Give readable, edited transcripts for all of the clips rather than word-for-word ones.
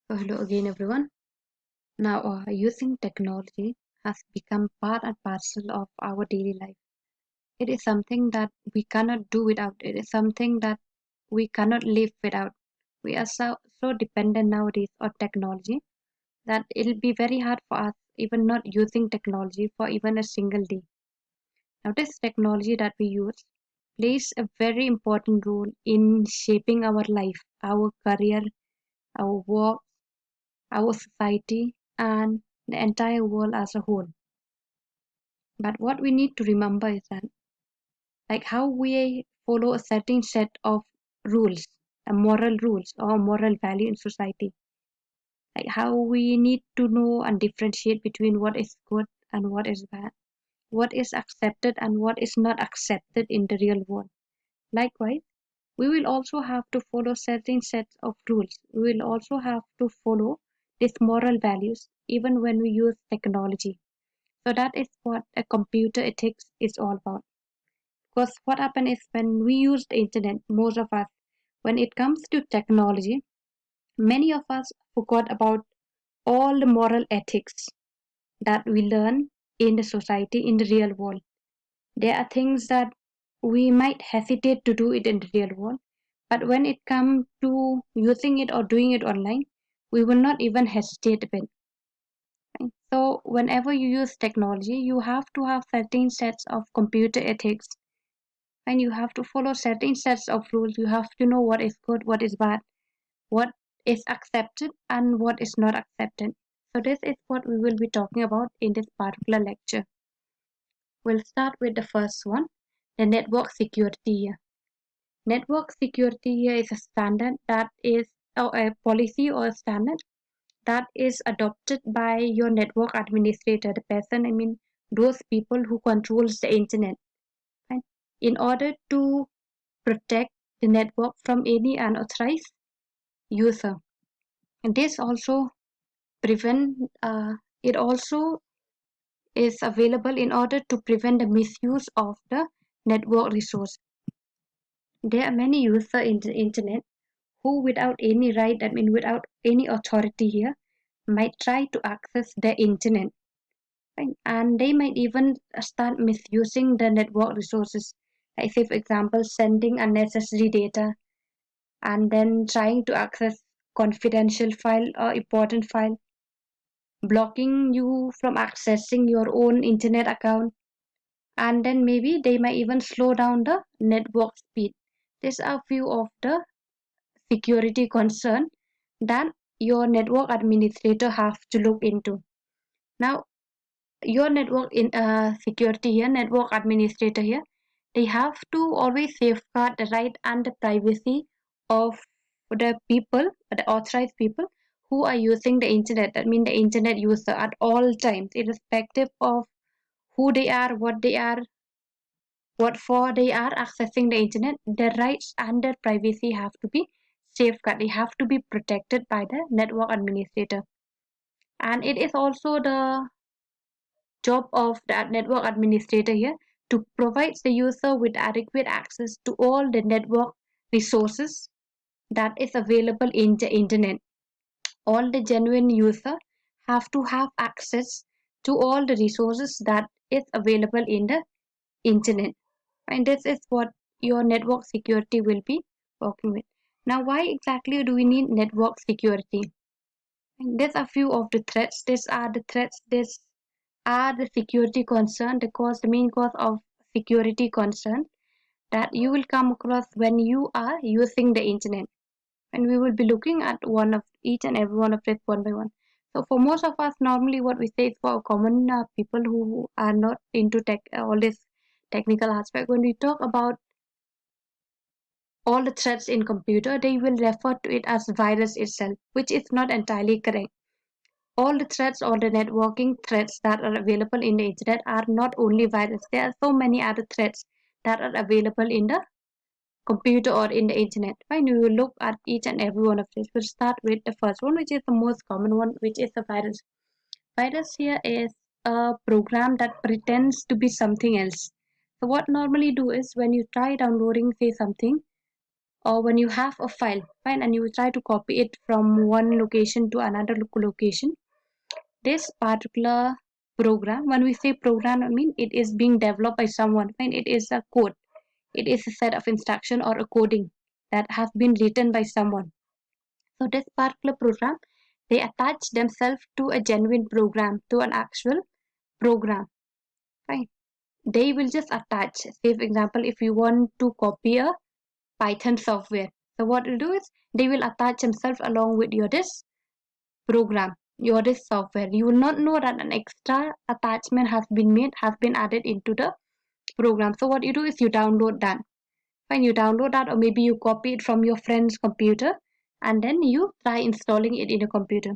So hello again everyone. Now using technology has become part and parcel of our daily life. It is something that we cannot do without. It is something that we cannot live without. We are so dependent nowadays on technology that it'll be very hard for us even not using technology for even a single day. Now this technology that we use plays a very important role in shaping our life, our career, our work, our society, and the entire world as a whole. But what we need to remember is that, like how we follow a certain set of rules, a moral rules or moral value in society, like how we need to know and differentiate between what is good and what is bad, what is accepted and what is not accepted in the real world. Likewise, we will also have to follow certain sets of rules. We will also have to follow these moral values even when we use technology. So that is what a computer ethics is all about. Because what happens is when we use the internet, most of us, when it comes to technology, many of us forgot about all the moral ethics that we learn in the society, in the real world. There are things that we might hesitate to do it in the real world, but when it comes to using it or doing it online, we will not even hesitate a bit. Right? So whenever you use technology, you have to have certain sets of computer ethics and you have to follow certain sets of rules. You have to know what is good, what is bad, what is accepted and what is not accepted. So this is what we will be talking about in this particular lecture. We'll start with the first one, the network security here. Network security here is a standard that is or a policy or a standard that is adopted by your network administrator, the person, those people who controls the internet, right? In order to protect the network from any unauthorized user. And this also prevent it also is available in order to prevent the misuse of the network resource. There are many users in the internet who without any right, without any authority here, might try to access the internet. Right? And they might even start misusing the network resources. Like say for example, sending unnecessary data and then trying to access confidential file or important file, blocking you from accessing your own internet account, and then maybe they might even slow down the network speed. These are few of the security concern that your network administrator have to look into. Now, your network in security here, network administrator here, they have to always safeguard the right and the privacy of the people, the authorized people who are using the internet. That means the internet user at all times, irrespective of who they are, what for they are accessing the internet. Their rights and their privacy have to be safeguarded. They have to be protected by the network administrator. And it is also the job of the network administrator here to provide the user with adequate access to all the network resources that is available in the internet. All the genuine user have to have access to all the resources that is available in the internet. And this is what your network security will be working with. Now, why exactly do we need network security? And these are few of the threats. These are the threats. These are the security concern, the main cause of security concern that you will come across when you are using the internet. And we will be looking at one of each and every one of this one by one. So for most of us, normally what we say is for common people who are not into tech, all this technical aspect. When we talk about all the threats in computer, they will refer to it as virus itself, which is not entirely correct. All the threats or the networking threats that are available in the internet are not only virus. There are so many other threats that are available in the computer or in the internet. When we will look at each and every one of these, we'll start with the first one, which is the most common one, which is the virus. Virus here is a program that pretends to be something else. So what normally do is when you try downloading say something or when you have a file, fine, and you try to copy it from one location to another location, this particular program, when we say program, I mean it is being developed by someone, fine, it is a code, it is a set of instruction or a coding that has been written by someone. So this particular program, they attach themselves to a genuine program, to an actual program, right? They will just attach. Say for example, if you want to copy a Python software, so what will do is they will attach themselves along with your this program, your this software. You will not know that an extra attachment has been made, has been added into the program. So what you do is you download that. When you download that, or maybe you copy it from your friend's computer, and then you try installing it in your computer.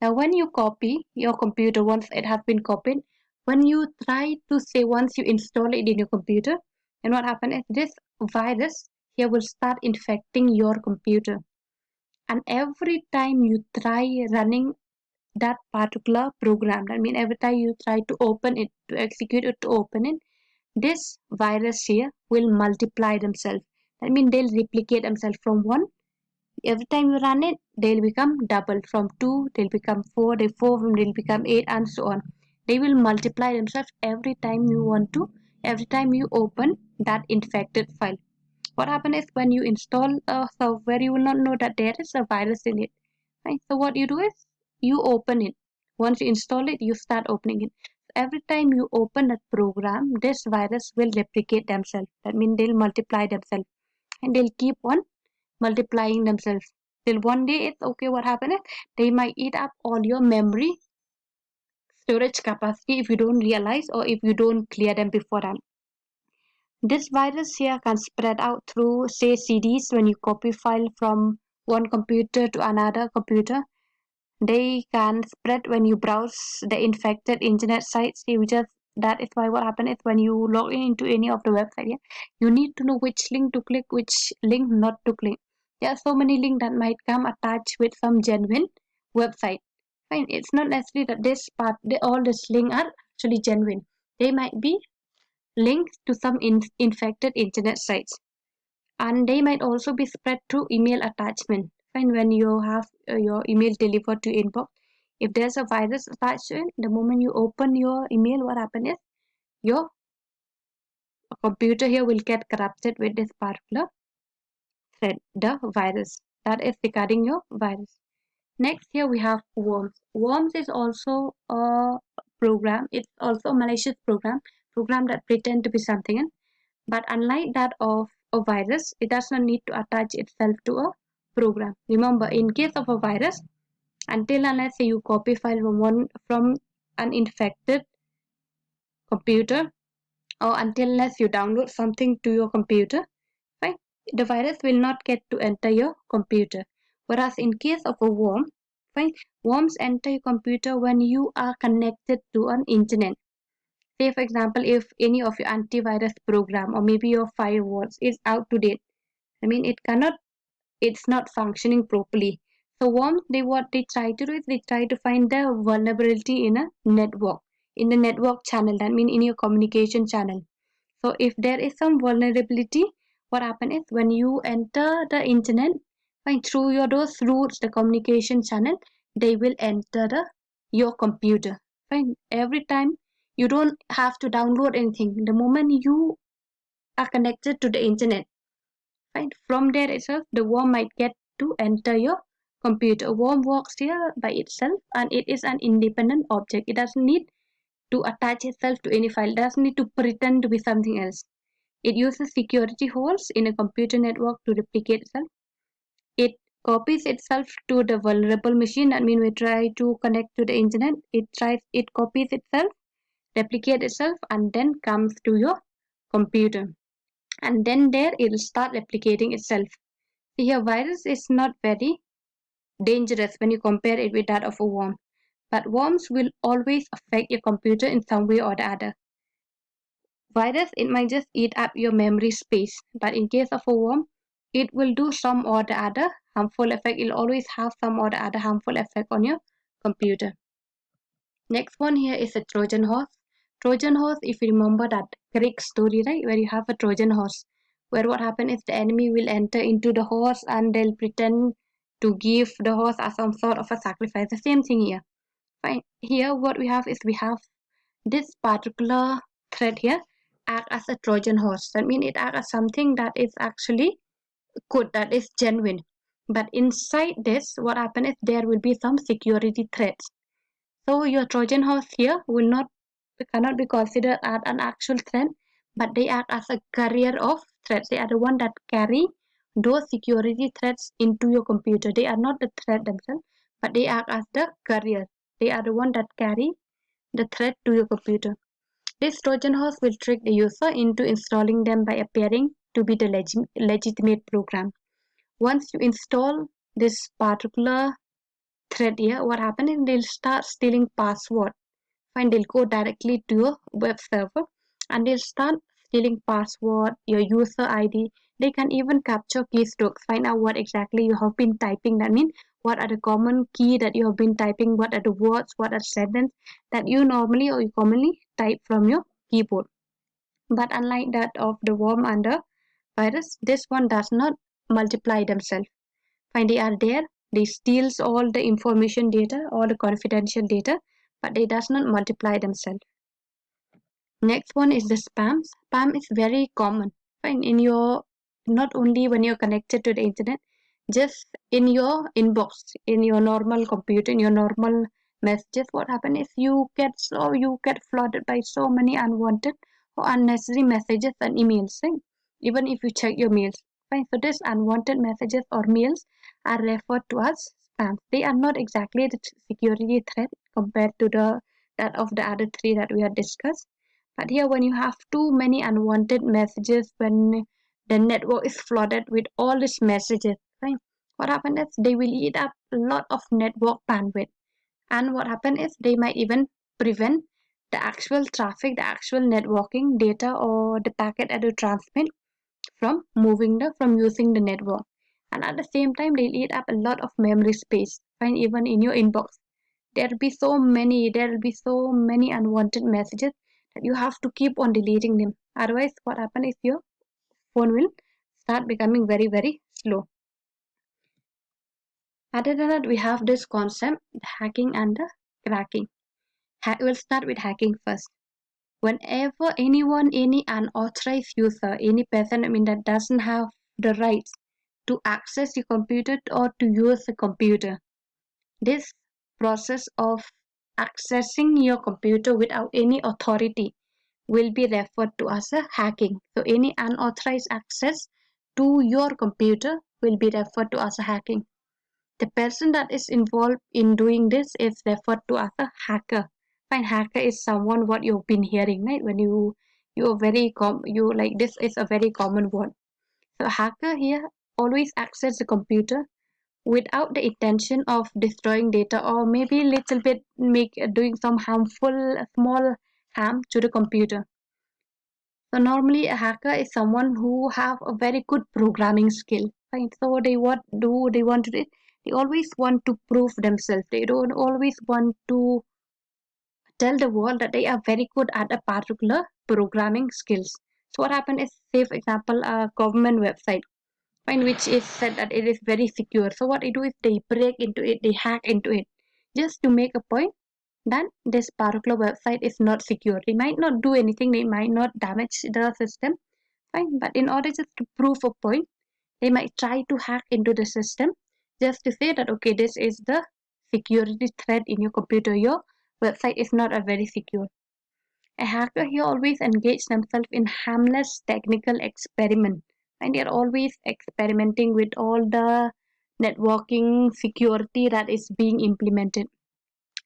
Now when you copy your computer, once it has been copied, when you try to say, once you install it in your computer, and what happens is this virus here will start infecting your computer, and every time you try running that particular program, that means every time you try to open it, to execute it, to open it, this virus here will multiply themselves. That means they'll replicate themselves from 1. Every time you run it, they'll become double. From 2, they'll become 4. They 4, they'll become 8, and so on. They will multiply themselves every time you want to, every time you open that infected file. What happens is when you install a software, you will not know that there is a virus in it. Right? So what you do is you open it. Once you install it, you start opening it. Every time you open a program, this virus will replicate themselves. That means they'll multiply themselves, and they'll keep on multiplying themselves till one day it's okay. What happens is they might eat up all your memory storage capacity if you don't realize, or if you don't clear them beforehand. This virus here can spread out through, say, CDs. When you copy file from one computer to another computer, they can spread when you browse the infected internet sites. You just, that is why what happens is when you log in into any of the website, yeah, you need to know which link to click, which link not to click. There are so many links that might come attached with some genuine website. Fine, it's not necessarily that this part, all these links are actually genuine. They might be linked to some infected internet sites, and they might also be spread through email attachment. And when you have your email delivered to inbox, if there's a virus attached to it, the moment you open your email, what happens is your computer here will get corrupted with this particular thread, the virus. That is regarding your virus. Next, here we have worms. Worms is also a program. It's also a malicious program that pretend to be something else. But unlike that of a virus, it does not need to attach itself to a program. Remember, in case of a virus, until unless you copy file from an infected computer, or until unless you download something to your computer, right, the virus will not get to enter your computer. Whereas in case of a worm, right, worms enter your computer when you are connected to an internet. Say for example, if any of your antivirus program or maybe your firewalls is out to date, I mean it's not functioning properly. So worms, what they try to do is they try to find the vulnerability in a network, in the network channel, that means in your communication channel. So if there is some vulnerability, what happens is when you enter the internet, fine, through those routes, the communication channel, they will enter your computer. Fine. Every time you don't have to download anything. The moment you are connected to the internet, fine, from there itself, the worm might get to enter your computer. A worm works here by itself, and it is an independent object. It doesn't need to attach itself to any file. It doesn't need to pretend to be something else. It uses security holes in a computer network to replicate itself. It copies itself to the vulnerable machine. That means we try to connect to the internet. It copies itself, replicate itself, and then comes to your computer. And then there it will start replicating itself. See here, virus is not very dangerous when you compare it with that of a worm. But worms will always affect your computer in some way or the other. Virus, it might just eat up your memory space, but in case of a worm, it will do some or the other harmful effect. It will always have some or the other harmful effect on your computer. Next one here is a Trojan horse. Trojan horse, if you remember that Greek story, right, where you have a Trojan horse. where what happens is the enemy will enter into the horse and they'll pretend to give the horse as some sort of a sacrifice. The same thing here. Fine. Here what we have is we have this particular thread here act as a Trojan horse. That means it acts as something that is actually good, that is genuine. But inside this, what happens is there will be some security threats. So your Trojan horse here cannot be considered as an actual threat, but they act as a carrier of threats. They are the one that carry those security threats into your computer. They are not the threat themselves, but they act as the carrier. They are the one that carry the threat to your computer. This Trojan horse will trick the user into installing them by appearing to be the legitimate program. Once you install this particular thread here, what happens is they'll start stealing password. Fine, they'll go directly to your web server and they'll start stealing password, your user ID. They can even capture keystrokes, find out what exactly you have been typing. That means what are the common key that you have been typing, what are the words, what are sentences that you normally or you commonly type from your keyboard. But unlike that of the worm and the virus, this one does not multiply themselves. Fine, they are there, they steals all the information data, all the confidential data, but they does not multiply themselves. Next one is the spam. Spam is very common. Fine, in your, not only when you're connected to the internet, just in your inbox, in your normal computer, in your normal messages, what happens is you get flooded by so many unwanted or unnecessary messages and emails. Right? Even if you check your mails. Fine, so these unwanted messages or mails are referred to as spam. They are not exactly the security threat compared to the that of the other three that we have discussed. But here, when you have too many unwanted messages, when the network is flooded with all these messages, right? What happens is they will eat up a lot of network bandwidth. And what happens is they might even prevent the actual traffic, the actual networking data or the packet that you transmit from using the network. And at the same time, they'll eat up a lot of memory space, fine, even in your inbox. There will be so many unwanted messages that you have to keep on deleting them. Otherwise, what happens is your phone will start becoming very, very slow. Other than that, we have this concept, the hacking and the cracking. We'll start with hacking first. Whenever anyone, any unauthorized user, any person that doesn't have the rights to access your computer or to use the computer, this process of accessing your computer without any authority will be referred to as a hacking. So any unauthorized access to your computer will be referred to as a hacking. The person that is involved in doing this is referred to as a hacker. Fine, hacker is someone what you've been hearing, right? When you're very you like this is a very common word. So hacker here always access the computer without the intention of destroying data or maybe little bit doing some harmful small harm to the computer. So normally a hacker is someone who have a very good programming skill. Right? So they want to do? They always want to prove themselves. They don't always want to tell the world that they are very good at a particular programming skills. So what happened is, say for example, a government website in which is said that it is very secure. So what they do is they break into it, they hack into it, just to make a point that this particular website is not secure. They might not do anything, they might not damage the system, fine. But in order just to prove a point, they might try to hack into the system just to say that okay, this is the security threat in your computer. Your website is not a very secure. A hacker here always engage themselves in harmless technical experiment, and they're always experimenting with all the networking security that is being implemented.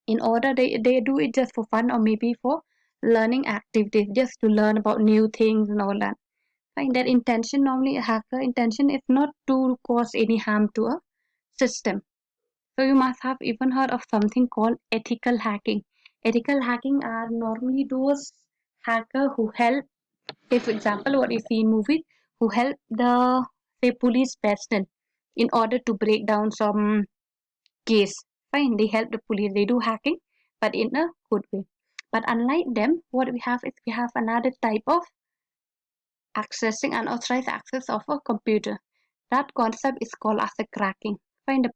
In order they do it just for fun or maybe for learning activities, just to learn about new things and all that. Right? Their intention, normally a hacker intention is not to cause any harm to a system. So you must have even heard of something called ethical hacking. Ethical hacking are normally those hacker who help, say for example, what you see in movies, who help the say police personnel in order to break down some case. Fine, they help the police, they do hacking, but in a good way. But unlike them, what we have is we have another type of accessing unauthorized access of a computer. That concept is called as a cracking. Find a